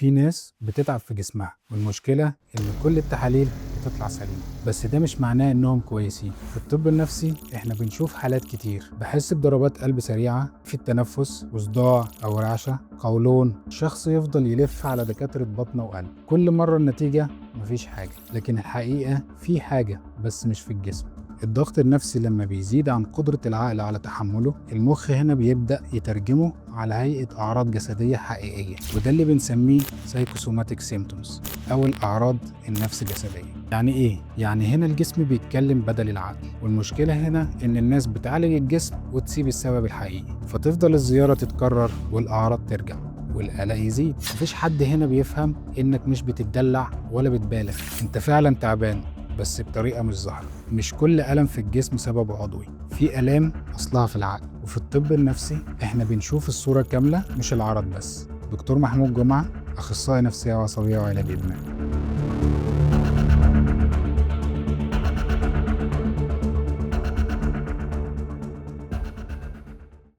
في ناس بتتعب في جسمها والمشكلة إن كل التحاليل بتطلع سليمة، بس ده مش معناه إنهم كويسين. في الطب النفسي إحنا بنشوف حالات كتير بحس بضربات قلب سريعة في التنفس وصداع أو رعشة قولون. شخص يفضل يلف على دكاترة بطن وقلب، كل مرة النتيجة مفيش حاجة، لكن الحقيقة في حاجة بس مش في الجسم. الضغط النفسي لما بيزيد عن قدرة العقل على تحمله، المخ هنا بيبدأ يترجمه على هيئة أعراض جسدية حقيقية، وده اللي بنسميه سايكوسوماتيك سيمتومز أو الأعراض النفس جسدية. يعني إيه؟ يعني هنا الجسم بيتكلم بدل العقل، والمشكلة هنا إن الناس بتعالج الجسم وتسيب السبب الحقيقي، فتفضل الزيارة تتكرر والأعراض ترجع والقلق يزيد. مفيش حد هنا بيفهم إنك مش بتتدلع ولا بتبالغ، أنت فعلا تعبان بس بطريقة مش ظاهرة. مش كل ألم في الجسم سببه عضوي، في ألام أصلها في العقل. وفي الطب النفسي إحنا بنشوف الصورة كاملة مش العرض بس. دكتور محمود جمعة، أخصائي نفسية وعصبية وعلاج إدمان.